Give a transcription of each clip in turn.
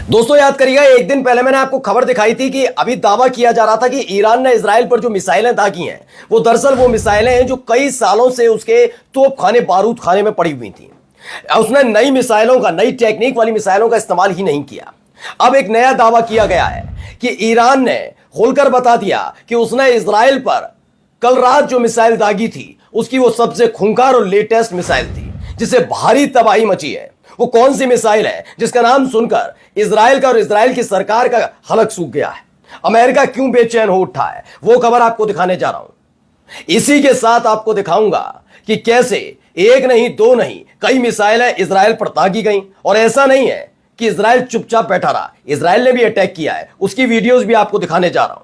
दोस्तों याद करिएगा, एक दिन पहले मैंने आपको खबर दिखाई थी कि अभी दावा किया जा रहा था कि ईरान ने इजराइल पर जो मिसाइलें दागी हैं वो दरअसल वो मिसाइलें हैं जो कई सालों से उसके तोप खाने बारूद खाने में पड़ी हुई थी। उसने नई मिसाइलों का, नई टेक्निक वाली मिसाइलों का इस्तेमाल ही नहीं किया। अब एक नया दावा किया गया है कि ईरान ने खोलकर बता दिया कि उसने इजराइल पर कल रात जो मिसाइल दागी थी उसकी वो सबसे खूंखार और लेटेस्ट मिसाइल थी जिससे भारी तबाही मची है। वो कौन सी मिसाइल है जिसका नाम सुनकर इजराइल का और इजराइल की सरकार का हलक सूख गया है? अमेरिका क्यों बेचैन हो उठा है, वो खबर आपको दिखाने जा रहा हूं। इसी के साथ आपको दिखाऊंगा कि कैसे एक नहीं, दो नहीं, कई मिसाइलें इजराइल पर दागी गई। और ऐसा नहीं है कि इजराइल चुपचाप बैठा रहा, इजराइल ने भी अटैक किया है, उसकी वीडियोस भी आपको दिखाने जा रहा हूं।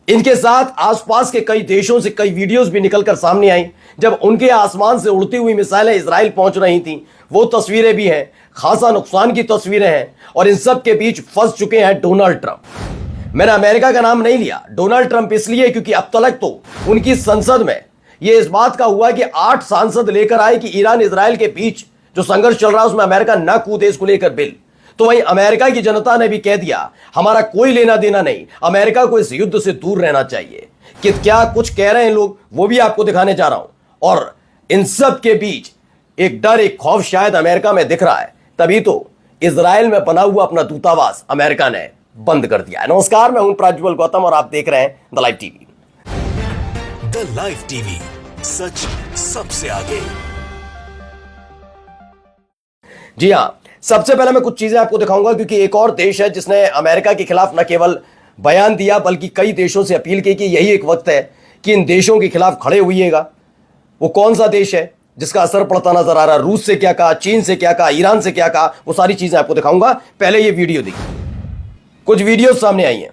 इनके साथ आसपास के कई देशों से कई वीडियोस भी निकलकर सामने आई जब उनके आसमान से उड़ती हुई मिसाइलें इजराइल पहुंच रही थीं। वो तस्वीरें भी हैं, खासा नुकसान की तस्वीरें हैं। और इन सब के बीच फंस चुके हैं डोनाल्ड ट्रंप। मैंने अमेरिका का नाम नहीं लिया, डोनाल्ड ट्रंप इसलिए क्योंकि अब तक तो उनकी संसद में यह इस बात का हुआ कि 8 सांसद लेकर आए कि ईरान इजराइल के बीच जो संघर्ष चल रहा है उसमें अमेरिका न कूदे, इसको लेकर बिल। तो वहीं अमेरिका की जनता ने भी कह दिया हमारा कोई लेना देना नहीं, अमेरिका को इस युद्ध से दूर रहना चाहिए। कि क्या कुछ कह रहे हैं लोग वो भी आपको दिखाने जा रहा हूं। और इन सब के बीच एक डर, एक खौफ शायद अमेरिका में दिख रहा है, तभी तो इजराइल में बना हुआ अपना दूतावास अमेरिका ने बंद कर दिया है। नमस्कार, मैं हूं प्रज्वल गौतम और आप देख रहे हैं the live TV. The live TV, सच सबसे आगे। जी हां, सबसे पहले मैं कुछ चीजें आपको दिखाऊंगा क्योंकि एक और देश है जिसने अमेरिका के खिलाफ न केवल बयान दिया बल्कि कई देशों से अपील की कि यही एक वक्त है कि इन देशों के खिलाफ खड़े होइएगा। वो कौन सा देश है जिसका असर पड़ता नजर आ रहा है? रूस से क्या कहा, चीन से क्या कहा, ईरान से क्या कहा, वो सारी चीजें आपको दिखाऊंगा। पहले ये वीडियो देखिए, कुछ वीडियोस सामने आई हैं।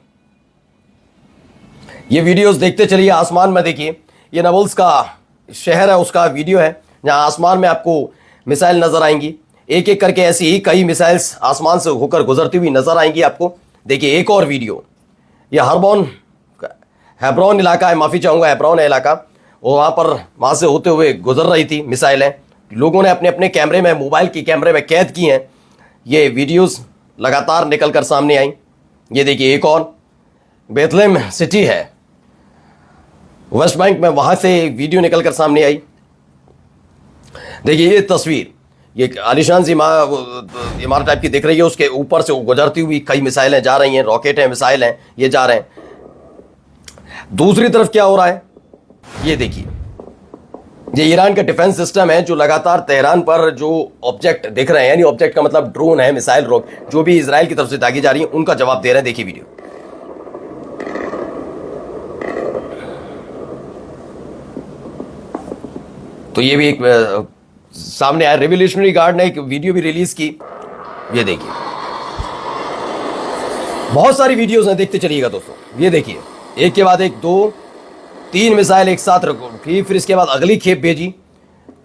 ये वीडियोस देखते चलिए। आसमान में देखिए, ये नाबुल्स का शहर है, उसका वीडियो है जहां आसमान में आपको मिसाइल नजर आएंगी। एक एक करके ऐसी ही कई मिसाइल्स आसमान से होकर गुजरती हुई नजर आएंगी आपको। देखिए एक और वीडियो, यह हेब्रोन इलाका है, माफी चाहूंगा, हेब्रोन है इलाका। और वहां से होते हुए गुजर रही थी मिसाइलें। लोगों ने अपने अपने कैमरे में, मोबाइल के कैमरे में कैद की हैं। ये वीडियोस लगातार निकलकर सामने आई। ये देखिए एक और बेथलेम सिटी है वेस्ट बैंक में, वहां से वीडियो निकलकर सामने आई। देखिए ये तस्वीर, ये आलिशान सी इमारत टाइप की दिख रही है, उसके ऊपर से गुजरती हुई कई मिसाइलें जा रही हैं, रॉकेट हैं, मिसाइल हैं, ये जा रहे हैं। दूसरी तरफ क्या हो रहा है ये देखिए, ये ईरान का डिफेंस सिस्टम है जो लगातार तेहरान पर जो ऑब्जेक्ट दिख रहे हैं, यानी ऑब्जेक्ट का मतलब ड्रोन है, मिसाइल जो भी इजराइल की तरफ से दागी जा रही है उनका जवाब दे रहे हैं। देखिए वीडियो। तो ये भी एक सामने आया, रेवोल्यूशनरी गार्ड ने एक वीडियो भी रिलीज की। ये देखिए, बहुत सारी वीडियोस हैं, देखते चलिएगा दोस्तों। ये देखिए, एक के बाद एक, 2 3 मिसाइल एक साथ रखी, फिर इसके बाद अगली खेप भेजी।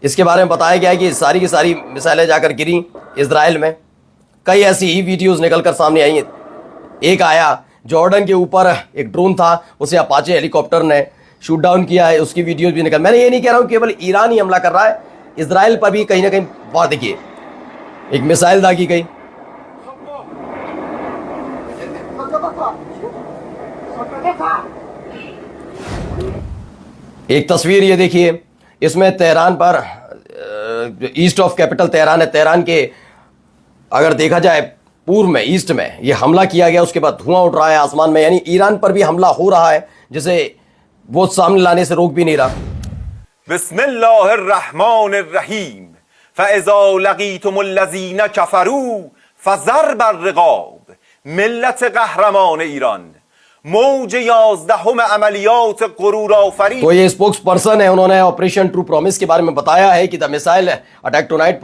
इसके बारे में बताया गया है कि सारी की सारी मिसाइलें जाकर गिरी इजराइल में। कई ऐसी ही वीडियोस निकलकर सामने आई हैं। एक आया जॉर्डन के ऊपर एक ड्रोन था, उसे अपाचे हेलीकॉप्टर ने शूट डाउन किया है, उसकी वीडियोस भी निकल। मैंने ये नहीं कह रहा हूँ केवल ईरान ही हमला कर रहा है, इजराइल पर भी कहीं ना कहीं। वहां देखिए एक मिसाइल दागी गई। एक तस्वीर ये देखिए, इसमें तेहरान पर, ईस्ट ऑफ कैपिटल तेहरान है, तेहरान के अगर देखा जाए पूर्व में, ईस्ट में ये हमला किया गया। उसके बाद धुआं उठ रहा है आसमान में, यानी ईरान पर भी हमला हो रहा है जिसे वो सामने लाने से रोक भी नहीं रहा। बिस्मिल्लाहिर्रहमानिर्रहीम फइज़ा लक़ीतुमुल्लज़ीना कफ़रू फ़ज़रब अर्रिक़ाब मिल्लत क़हरमान ईरान मौज 11 अमलियात गुरूर आफरीन। तो ये स्पोक्स पर्सन है, उन्होंने ऑपरेशन ट्रू प्रॉमिस के बारे में बताया है कि the missile attack tonight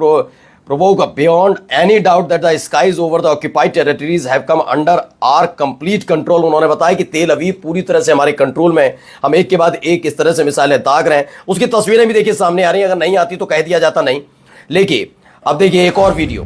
provoke beyond any doubt that the skies over the occupied territories have come under our complete control। उन्होंने बताया कि तेल अवीव पूरी तरह से हमारे कंट्रोल में, हम एक के बाद एक इस तरह से मिसाइलें दाग रहे हैं। उसकी तस्वीरें भी देखिए सामने आ रही हैं, अगर नहीं आती तो कह दिया जाता नहीं। लेकिन अब देखिए एक और वीडियो।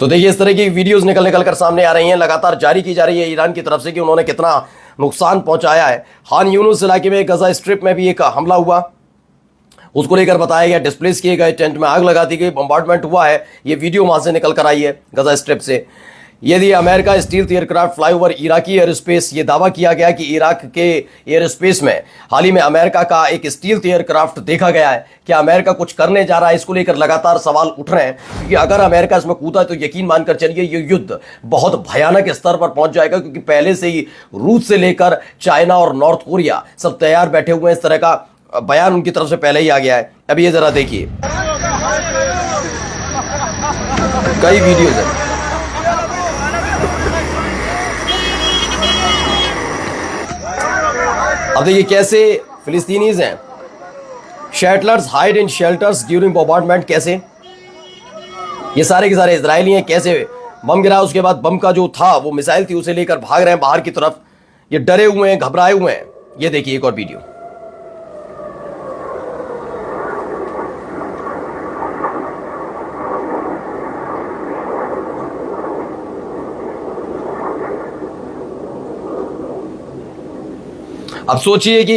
तो देखिए इस तरह की वीडियोस निकल कर सामने आ रही हैं, लगातार जारी की जा रही है ईरान की तरफ से कि उन्होंने कितना नुकसान पहुंचाया है। खान यूनुस इलाके में, गजा स्ट्रिप में भी एक हमला हुआ। उसको लेकर बताया गया, डिस्प्लेस किए गए, टेंट में आग लगा दी गई, बम्बार्डमेंट हुआ है। ये वीडियो वहां से निकल कर आई है गजा स्ट्रिप से। यदि America stealth aircraft flyover Iraqi air space, ये दावा किया गया कि इराक के एयर स्पेस में हाल ही में अमेरिका का एक स्टील्थ एयरक्राफ्ट देखा गया है। क्या अमेरिका कुछ करने जा रहा है, इसको लेकर लगातार सवाल उठ रहे हैं, क्योंकि अगर अमेरिका इसमें कूदा तो यकीन मानकर चलिए ये युद्ध बहुत भयानक स्तर पर पहुंच जाएगा, क्योंकि पहले से ही रूस से लेकर चाइना और नॉर्थ कोरिया सब तैयार बैठे हुए हैं। इस तरह का बयान उनकी तरफ से पहले ही आ गया है। अभी ये जरा देखिए, कई वीडियोज हैं। अब देखिए कैसे फिलिस्तीनीज हैं, settlers hide in shelters during bombardment. कैसे ये सारे के सारे इजरायली हैं, कैसे बम गिरा, उसके बाद बम का जो था वो मिसाइल थी उसे लेकर भाग रहे हैं बाहर की तरफ। ये डरे हुए हैं, घबराए हुए हैं। ये देखिए एक और वीडियो। अब सोचिए कि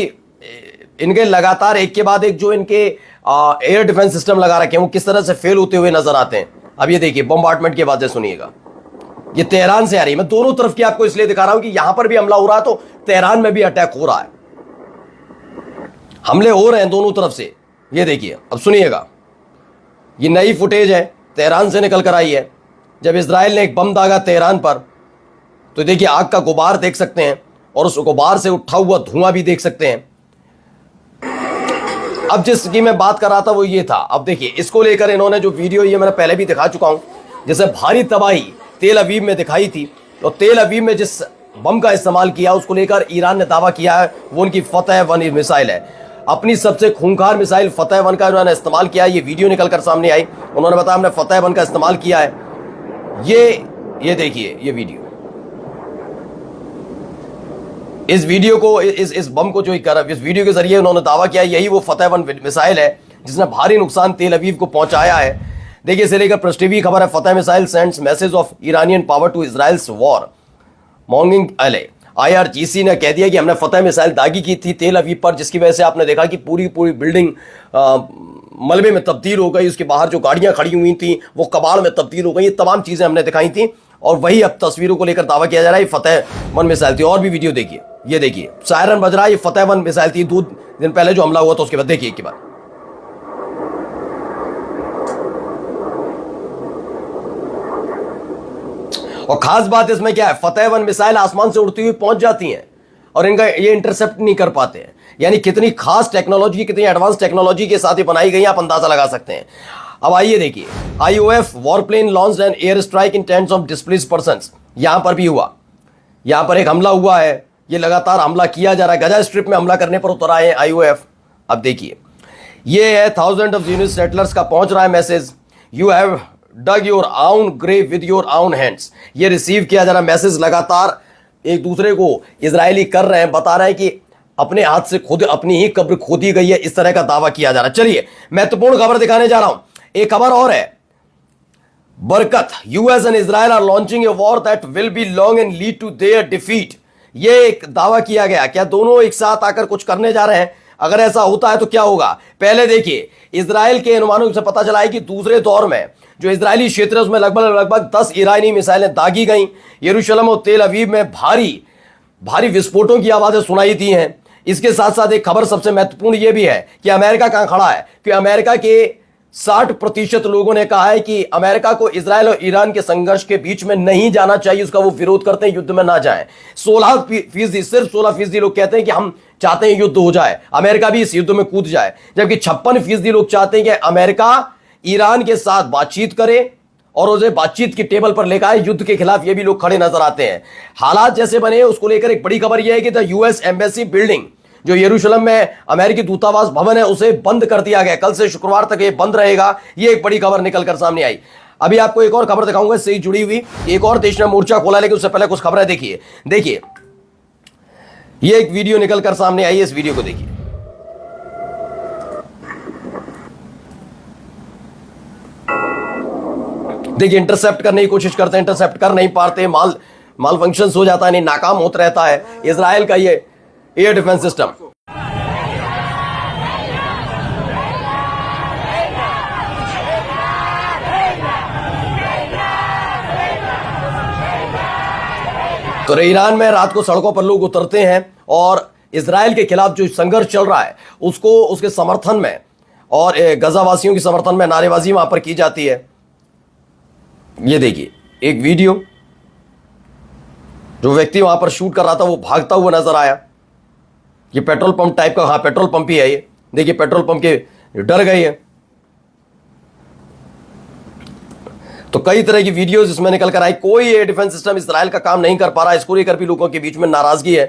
इनके लगातार एक के बाद एक जो इनके एयर डिफेंस सिस्टम लगा रखे हैं वो किस तरह से फेल होते हुए नजर आते हैं। अब ये देखिए बम्बार्डमेंट की आवाजें सुनिएगा, ये तेहरान से आ रही है। मैं दोनों तरफ की आपको इसलिए दिखा रहा हूं कि यहां पर भी हमला हो रहा है तो तेहरान में भी अटैक हो रहा है, हमले हो रहे हैं दोनों तरफ से। ये देखिए, अब सुनिएगा, ये नई फुटेज है, तेहरान से निकल कर आई है। जब इजराइल ने एक बम दागा तेहरान पर तो देखिए आग का गुबार देख सकते हैं और उस गुबार से उठा हुआ धुआं भी देख सकते हैं। अब जिसकी मैं बात कर रहा था वो ये था। अब देखिए इसको लेकर इन्होंने जो वीडियो, ये मैंने पहले भी दिखा चुका हूं, जैसे भारी तबाही तेल अवीव में दिखाई थी, तो तेल अवीव में जिस बम का इस्तेमाल किया उसको लेकर ईरान ने दावा किया है वो उनकी फतेह-1 मिसाइल है। अपनी सबसे खूंखार मिसाइल फतेह-1 का उन्होंने इस्तेमाल किया। ये वीडियो निकलकर सामने आई, उन्होंने बताया हमने फतेह-1 का इस्तेमाल किया है। ये देखिए ये वीडियो, इस वीडियो को, इस बम को जो इस वीडियो के जरिए उन्होंने दावा किया यही वो फतेह-1 मिसाइल है जिसने भारी नुकसान तेल अवीव को पहुंचाया है। देखिए इसे लेकर प्रेस टीवी खबर है, Fateh missile sends message of Iranian power to Israel's war morning ally. IRGC ने कह दिया कि हमने फतेह मिसाइल दागी की थी तेल अवीव पर, जिसकी वजह से आपने देखा कि पूरी बिल्डिंग मलबे में तब्दील हो गई, उसके बाहर जो गाड़ियां खड़ी हुई थी वो कबाड़ में तब्दील हो गई। ये तमाम चीजें हमने दिखाई थी और वही अब तस्वीरों को लेकर दावा किया जा रहा है फतेह-1 मिसाइल थी। और भी वीडियो देखिए, ये देखिए सायरन बज रहा है, ये फतेह-1 मिसाइल थी 2 दिन पहले जो हमला हुआ था उसके बाद। देखिए एक बार, और खास बात इसमें क्या है, फतेह-1 मिसाइल आसमान से उड़ती हुई पहुंच जाती हैं और इनका ये इंटरसेप्ट नहीं कर पाते हैं। यानी कितनी खास टेक्नोलॉजी, कितनी एडवांस टेक्नोलॉजी के साथ ये बनाई गई, आप अंदाजा लगा सकते हैं। अब आइए देखिए, IOF warplane launched an air strike in tents of displaced persons. यहां पर भी हुआ, यहां पर एक हमला हुआ है, ये लगातार हमला किया जा रहा है। गजा स्ट्रिप में हमला करने पर उतर आए हैं IOF। अब देखिए ये है थाउजेंड ऑफ यूनिट सेटलर्स का पहुंच रहा है message, you have dug your own grave with your own hands. ये रिसीव किया जा रहा मैसेज, लगातार एक दूसरे को इजरायली कर रहे हैं, बता रहे हैं कि अपने हाथ से खुद अपनी ही कब्र खोदी गई है, इस तरह का दावा किया जा रहा है। चलिए महत्वपूर्ण खबर दिखाने जा रहा हूं, एक खबर और है, Barkat, US and Israel are launching a war that will be long and lead to their defeat. ये एक दावा किया गया, क्या दोनों एक साथ आकर कुछ करने जा रहे हैं? अगर ऐसा होता है तो क्या होगा? पहले देखिए, इजराइल के अनुमानों से पता चला है कि दूसरे दौर में जो इजरायली क्षेत्र है उसमें लगभग 10 ईरानी मिसाइलें दागी गई। यरूशलेम और तेल अवीव में भारी विस्फोटों की आवाजें सुनाई दी हैं। इसके साथ साथ एक खबर सबसे महत्वपूर्ण यह भी है कि अमेरिका कहां खड़ा है, कि अमेरिका के 60% लोगों ने कहा है कि अमेरिका को इजराइल और ईरान के संघर्ष के बीच में नहीं जाना चाहिए, उसका वो विरोध करते हैं, युद्ध में ना जाएं। 16%, सिर्फ 16% लोग कहते हैं कि हम चाहते हैं युद्ध हो जाए, अमेरिका भी इस युद्ध में कूद जाए, जबकि 56% लोग चाहते हैं कि अमेरिका ईरान के साथ बातचीत करे और उसे बातचीत की टेबल पर लेकर आए। युद्ध के खिलाफ ये भी लोग खड़े नजर आते हैं। हालात जैसे बने उसको लेकर एक बड़ी खबर यह है कि द US एम्बेसी बिल्डिंग, जो यरूशलेम में अमेरिकी दूतावास भवन है, उसे बंद कर दिया गया। कल से शुक्रवार तक ये बंद रहेगा। ये एक बड़ी खबर निकलकर सामने आई। अभी आपको एक और खबर दिखाऊंगा, इससे ही जुड़ी हुई। एक और देश ने मोर्चा खोला, लेकिन उससे पहले कुछ खबरें देखिए ये एक वीडियो निकलकर सामने आई है, इस वीडियो को देखिए। देखिए इंटरसेप्ट करने की कोशिश करते हैं, इंटरसेप्ट कर नहीं पाते, माल फंक्शन हो जाता है, नहीं नाकाम होता रहता है इजराइल का ये एयर डिफेंस सिस्टम। तो ईरान में रात को सड़कों पर लोग उतरते हैं और इजराइल के खिलाफ जो संघर्ष चल रहा है उसको उसके समर्थन में और गजावासियों के समर्थन में नारेबाजी वहां पर की जाती है। ये देखिए एक वीडियो, जो व्यक्ति वहां पर शूट कर रहा था वो भागता हुआ नजर आया। ये पेट्रोल पंप टाइप का, हाँ पेट्रोल पंप ही है ये। देखिए पेट्रोल पंप के डर गए हैं। तो कई तरह की वीडियोस इसमें निकल कर आई। कोई एयर डिफेंस सिस्टम इजराइल का काम नहीं कर पा रहा, इसको लेकर भी लोगों के बीच में नाराजगी है।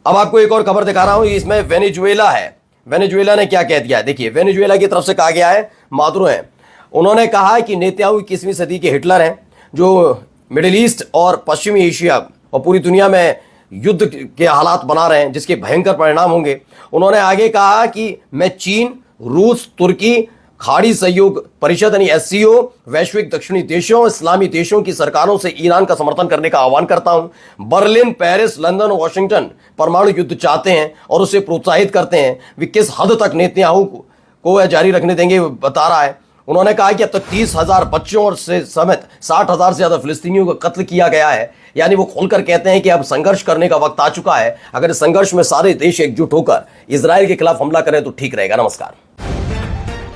अब आपको एक और खबर दिखा रहा हूं, इसमें वेनेजुएला है। वेनेजुएला ने क्या कह दिया है, देखिए वेनेजुएला की तरफ से कहा गया है, मादुरो है, उन्होंने कहा है कि नेतन्याहू 21वीं सदी के हिटलर हैं, जो मिडिल ईस्ट और पश्चिमी एशिया और पूरी दुनिया में युद्ध के हालात बना रहे हैं, जिसके भयंकर परिणाम होंगे। उन्होंने आगे कहा कि मैं चीन, रूस, तुर्की, खाड़ी सहयोग परिषद यानी एससीओ, वैश्विक दक्षिणी देशों, इस्लामी देशों की सरकारों से ईरान का समर्थन करने का आह्वान करता हूं। बर्लिन, पेरिस, लंदन और वाशिंगटन परमाणु युद्ध चाहते हैं और उसे प्रोत्साहित करते हैं। वे किस हद तक नेतन्याहू को जारी रखने देंगे बता रहा है। उन्होंने कहा कि अब तक 30,000 बच्चों और से समेत 60,000 से ज्यादा फिलिस्तीनियों का कत्ल किया गया है। यानी वो खोलकर कहते हैं कि अब संघर्ष करने का वक्त आ चुका है। अगर इस संघर्ष में सारे देश एकजुट होकर इजराइल के खिलाफ हमला करें तो ठीक रहेगा। नमस्कार।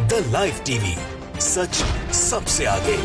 द लाइव टीवी, सच सबसे आगे।